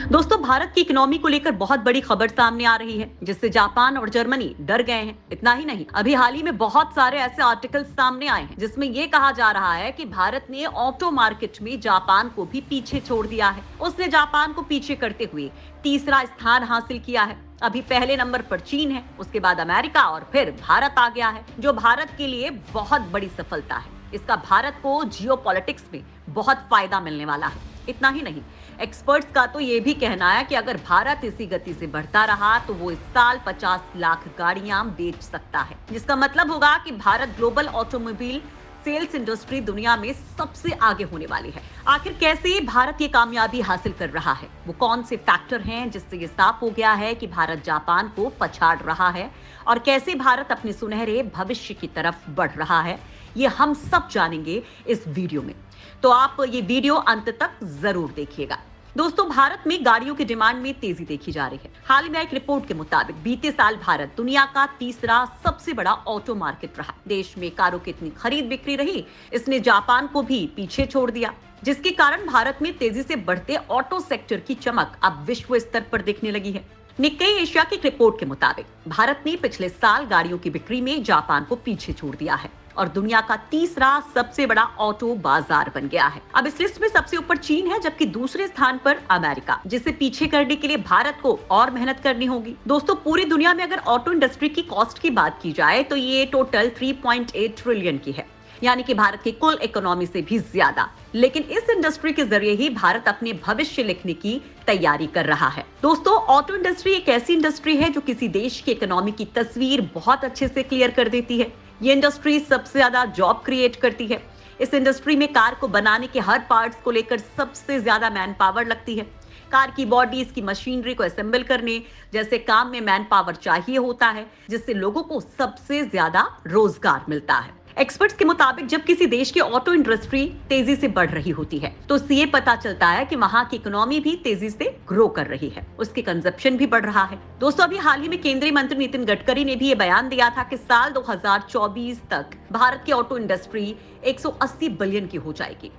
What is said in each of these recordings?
दोस्तों, भारत की इकोनॉमी को लेकर बहुत बड़ी खबर सामने आ रही है, जिससे जापान और जर्मनी डर गए हैं। इतना ही नहीं, अभी हाल ही में बहुत सारे ऐसे आर्टिकल्स सामने आए हैं जिसमें ये कहा जा रहा है कि भारत ने ऑटो मार्केट में जापान को भी पीछे छोड़ दिया है। उसने जापान को पीछे करते हुए तीसरा स्थान हासिल किया है। अभी पहले नंबर पर चीन है, उसके बाद अमेरिका और फिर भारत आ गया है, जो भारत के लिए बहुत बड़ी सफलता है। इसका भारत को जियोपॉलिटिक्स में बहुत फायदा मिलने वाला है। इतना ही नहीं, एक्सपर्ट्स का तो ये भी कहना है कि अगर भारत इसी गति से बढ़ता रहा तो वो इस साल 50 लाख गाड़ियां बेच सकता है, जिसका मतलब होगा कि Bharat global automobile sales industry दुनिया में सबसे आगे होने वाली है। आखिर कैसे भारत ये कामयाबी हासिल कर रहा है, वो कौन से फैक्टर हैं जिससे ये साफ हो गया है कि भारत जापान को पछाड़ रहा है, और कैसे भारत अपने सुनहरे भविष्य की तरफ बढ़ रहा है, ये हम सब जानेंगे इस वीडियो में। तो आप ये वीडियो अंत तक जरूर देखिएगा। दोस्तों, भारत में गाड़ियों की डिमांड में तेजी देखी जा रही है। हाल ही में एक रिपोर्ट के मुताबिक बीते साल भारत दुनिया का तीसरा सबसे बड़ा ऑटो मार्केट रहा। देश में कारों की इतनी खरीद बिक्री रही, इसने जापान को भी पीछे छोड़ दिया, जिसके कारण भारत में तेजी से बढ़ते ऑटो सेक्टर की चमक अब विश्व स्तर पर दिखने लगी है। निक्केई एशिया की रिपोर्ट के मुताबिक भारत ने पिछले साल गाड़ियों की बिक्री में जापान को पीछे छोड़ दिया है और दुनिया का तीसरा सबसे बड़ा ऑटो बाजार बन गया है। अब इस लिस्ट में सबसे ऊपर चीन है, जबकि दूसरे स्थान पर अमेरिका, जिसे पीछे करने के लिए भारत को और मेहनत करनी होगी। दोस्तों, पूरी दुनिया में अगर ऑटो इंडस्ट्री की कॉस्ट की बात की जाए तो ये टोटल 3.8 ट्रिलियन की है, यानी कि भारत की कुल इकोनॉमी से भी ज्यादा। लेकिन इस इंडस्ट्री के जरिए ही भारत अपने भविष्य लिखने की तैयारी कर रहा है। दोस्तों, ऑटो इंडस्ट्री एक ऐसी इंडस्ट्री है जो किसी देश की इकोनॉमी की तस्वीर बहुत अच्छे से क्लियर कर देती है। ये इंडस्ट्री सबसे ज्यादा जॉब क्रिएट करती है। इस इंडस्ट्री में कार को बनाने के हर पार्ट्स को लेकर सबसे ज्यादा मैन पावर लगती है। कार की बॉडी, इसकी मशीनरी को असेंबल करने जैसे काम में मैन पावर चाहिए होता है, जिससे लोगों को सबसे ज्यादा रोजगार मिलता है। एक्सपर्ट्स के मुताबिक जब किसी देश की ऑटो इंडस्ट्री तेजी से बढ़ रही होती है तो इससे ये पता चलता है कि वहाँ की इकोनॉमी भी तेजी से ग्रो कर रही है, उसकी कंजप्शन भी बढ़ रहा है। दोस्तों, अभी हाल ही में केंद्रीय मंत्री नितिन गडकरी ने भी ये बयान दिया था कि साल 2024 तक भारत की ऑटो इंडस्ट्री 180 बिलियन की हो जाएगी।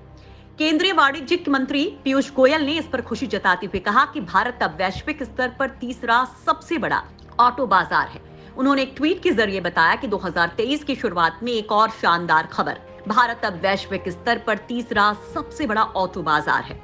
केंद्रीय वाणिज्यिक मंत्री पीयूष गोयल ने इस पर खुशी जताते हुए कहा कि भारत अब वैश्विक स्तर पर तीसरा सबसे बड़ा ऑटो बाजार है। उन्होंने एक ट्वीट के जरिए बताया कि 2023 की शुरुआत में एक और शानदार खबर, भारत अब वैश्विक स्तर पर तीसरा सबसे बड़ा ऑटो बाजार है।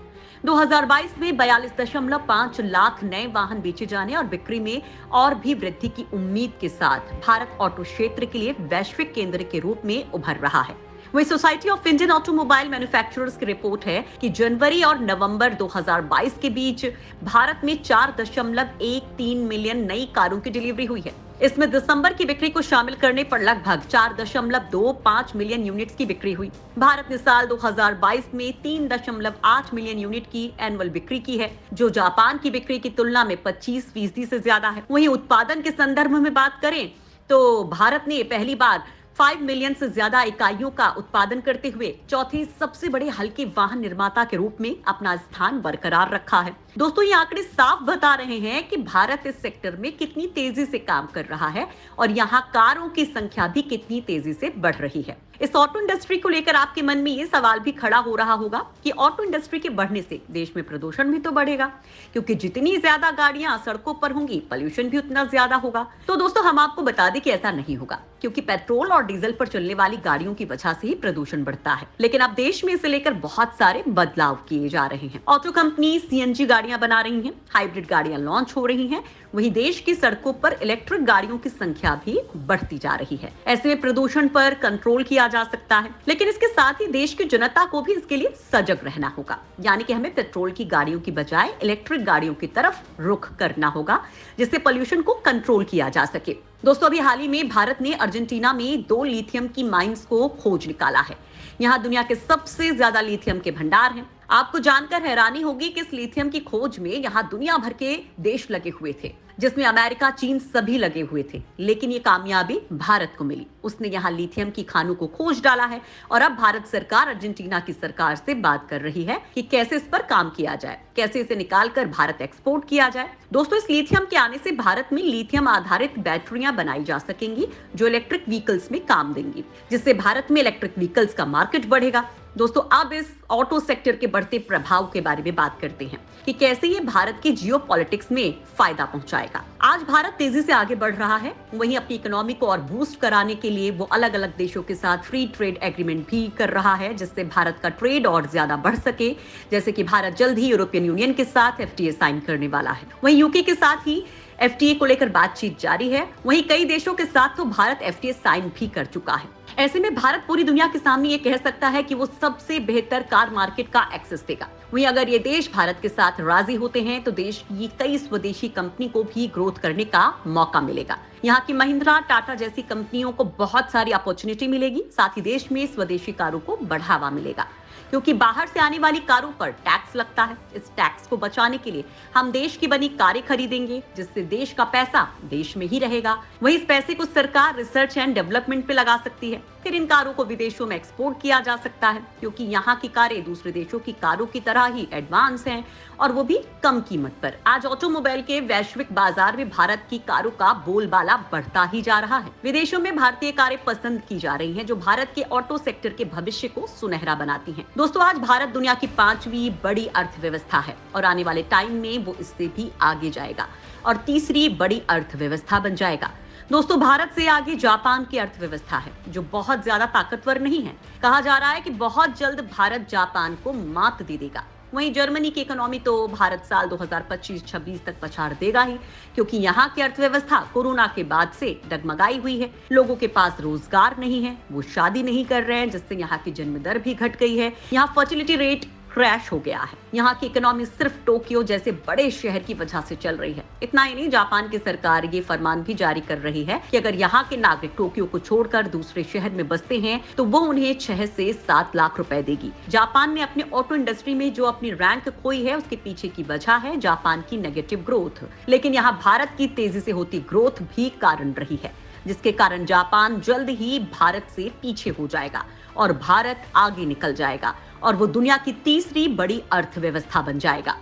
2022 में 42.5 लाख नए वाहन बेचे जाने और बिक्री में और भी वृद्धि की उम्मीद के साथ भारत ऑटो क्षेत्र के लिए वैश्विक केंद्र के रूप में उभर रहा है। वही society of Indian automobile manufacturers की रिपोर्ट है कि जनवरी और नवंबर 2022 के बीच भारत में 4.13 मिलियन नई कारों की डिलीवरी हुई है। इसमें दिसंबर की बिक्री को शामिल करने पर लगभग 4.25 मिलियन यूनिट्स की बिक्री हुई। भारत ने साल 2022 में 3.8 मिलियन यूनिट की एनुअल बिक्री की है, जो जापान की बिक्री की तुलना में 25% से ज्यादा है। वहीं उत्पादन के संदर्भ में बात करें तो भारत ने पहली बार 5 मिलियन से ज्यादा इकाइयों का उत्पादन करते हुए चौथी सबसे बड़े हल्के वाहन निर्माता के रूप में अपना स्थान बरकरार रखा है। दोस्तों, ये आंकड़े साफ बता रहे हैं कि भारत इस सेक्टर में कितनी तेजी से काम कर रहा है और यहाँ कारों की संख्या भी कितनी तेजी से बढ़ रही है। इस ऑटो इंडस्ट्री को लेकर आपके मन में ये सवाल भी खड़ा हो रहा होगा कि ऑटो इंडस्ट्री के बढ़ने से देश में प्रदूषण भी तो बढ़ेगा, क्योंकि जितनी ज्यादा गाड़ियां सड़कों पर होंगी, पोल्यूशन भी उतना ज्यादा होगा। तो दोस्तों, हम आपको बता दें कि ऐसा नहीं होगा, क्योंकि पेट्रोल और डीजल पर चलने वाली गाड़ियों की वजह से ही प्रदूषण बढ़ता है। लेकिन अब देश में इसे लेकर बहुत सारे बदलाव किए जा रहे हैं। ऑटो कंपनी सीएनजी गाड़ियां बना रही हैं, हाइब्रिड गाड़ियां लॉन्च हो रही हैं, वहीं देश की सड़कों पर इलेक्ट्रिक गाड़ियों की संख्या भी बढ़ती जा रही है। ऐसे में प्रदूषण पर कंट्रोल किया जा सकता है, लेकिन इसके साथ ही देश की जनता को भी इसके लिए सजग रहना होगा। यानी कि हमें पेट्रोल की गाड़ियों की बजाय इलेक्ट्रिक गाड़ियों की तरफ रुख करना होगा, जिससे पोल्यूशन को कंट्रोल किया जा सके। दोस्तों, अभी हाल ही में भारत ने अर्जेंटीना में 2 लिथियम की माइंस को खोज निकाला है। यहाँ दुनिया के सबसे ज्यादा लिथियम के भंडार हैं। आपको जानकर हैरानी होगी कि इस लिथियम की खोज में यहाँ दुनिया भर के देश लगे हुए थे, जिसमें अमेरिका, चीन सभी लगे हुए थे। लेकिन ये कामयाबी भारत को मिली। उसने यहाँ लिथियम की खानों को खोज डाला है और अब भारत सरकार अर्जेंटीना की सरकार से बात कर रही है कि कैसे इस पर काम किया जाए, कैसे इसे निकालकर भारत एक्सपोर्ट किया जाए। दोस्तों, इस लिथियम के आने से भारत में लिथियम आधारित बैटरियां बनाई जा सकेंगी, जो इलेक्ट्रिक व्हीकल्स में काम देंगी, जिससे भारत में इलेक्ट्रिक व्हीकल्स का मार्केट बढ़ेगा। दोस्तों अब इस ऑटो सेक्टर के बढ़ते प्रभाव के बारे में बात करते हैं कि कैसे ये भारत की जियोपॉलिटिक्स में फायदा पहुंचाएगा। आज भारत तेजी से आगे बढ़ रहा है, वहीं अपनी इकोनॉमी को और बूस्ट कराने के लिए वो अलग अलग देशों के साथ फ्री ट्रेड एग्रीमेंट भी कर रहा है, जिससे भारत का ट्रेड और ज्यादा बढ़ सके। जैसे कि भारत जल्द ही यूरोपियन यूनियन के साथ FTA साइन करने वाला है। वहीं यूके के साथ ही FTA को लेकर बातचीत जारी है। वहीं कई देशों के साथ तो भारत FTA साइन भी कर चुका है। ऐसे में भारत पूरी दुनिया के सामने ये कह सकता है कि वो सबसे बेहतर कार मार्केट का एक्सेस देगा। वहीं अगर ये देश भारत के साथ राजी होते हैं तो देश की कई स्वदेशी कंपनी को भी ग्रोथ करने का मौका मिलेगा। यहाँ की महिंद्रा, टाटा जैसी कंपनियों को बहुत सारी अपॉर्चुनिटी मिलेगी। साथ ही देश में स्वदेशी कारों को बढ़ावा मिलेगा, क्योंकि बाहर से आने वाली कारों पर टैक्स लगता है। इस टैक्स को बचाने के लिए हम देश की बनी कारें खरीदेंगे, जिससे देश का पैसा देश में ही रहेगा। वहीं इस पैसे को सरकार रिसर्च एंड डेवलपमेंट पे लगा सकती है। फिर इन कारों को विदेशों में एक्सपोर्ट किया जा सकता है, क्योंकि यहाँ की कारें दूसरे देशों की कारों की तरह ही एडवांस हैं और वो भी कम कीमत पर। आज ऑटोमोबाइल के वैश्विक बाजार में भारत की कारों का बोलबाला बढ़ता ही जा रहा है। विदेशों में भारतीय कारें पसंद की जा रही हैं, जो भारत के ऑटो सेक्टर के भविष्य को सुनहरा बनाती हैं। दोस्तों आज भारत दुनिया की 5वीं बड़ी अर्थव्यवस्था है और आने वाले टाइम में वो इससे भी आगे जाएगा और तीसरी बड़ी अर्थव्यवस्था बन जाएगा। दोस्तों भारत से आगे जापान की अर्थव्यवस्था है, जो बहुत ज्यादा ताकतवर नहीं है। कहा जा रहा है कि बहुत जल्द भारत जापान को मात दे देगा। वहीं जर्मनी की इकोनॉमी तो भारत साल 2025-26 तक पछाड़ देगा ही, क्योंकि यहाँ की अर्थव्यवस्था कोरोना के बाद से डगमगाई हुई है। लोगों के पास रोजगार नहीं है, वो शादी नहीं कर रहे हैं, जिससे यहाँ की जन्म दर भी घट गई है। यहाँ फर्टिलिटी रेट क्रैश हो गया है। यहाँ की इकोनॉमी सिर्फ टोक्यो जैसे बड़े शहर की वजह से चल रही है। इतना ही नहीं, जापान की सरकार ये फरमान भी जारी कर रही है कि अगर यहाँ के नागरिक टोक्यो को छोड़कर दूसरे शहर में बसते हैं तो वो उन्हें 6 से 7 लाख रुपए देगी। जापान ने अपने ऑटो इंडस्ट्री में जो अपनी रैंक खोई है, उसके पीछे की वजह है जापान की नेगेटिव ग्रोथ। लेकिन यहाँ भारत की तेजी से होती ग्रोथ भी कारण रही है, जिसके कारण जापान जल्द ही भारत से पीछे हो जाएगा और भारत आगे निकल जाएगा और वो दुनिया की तीसरी बड़ी अर्थव्यवस्था बन जाएगा।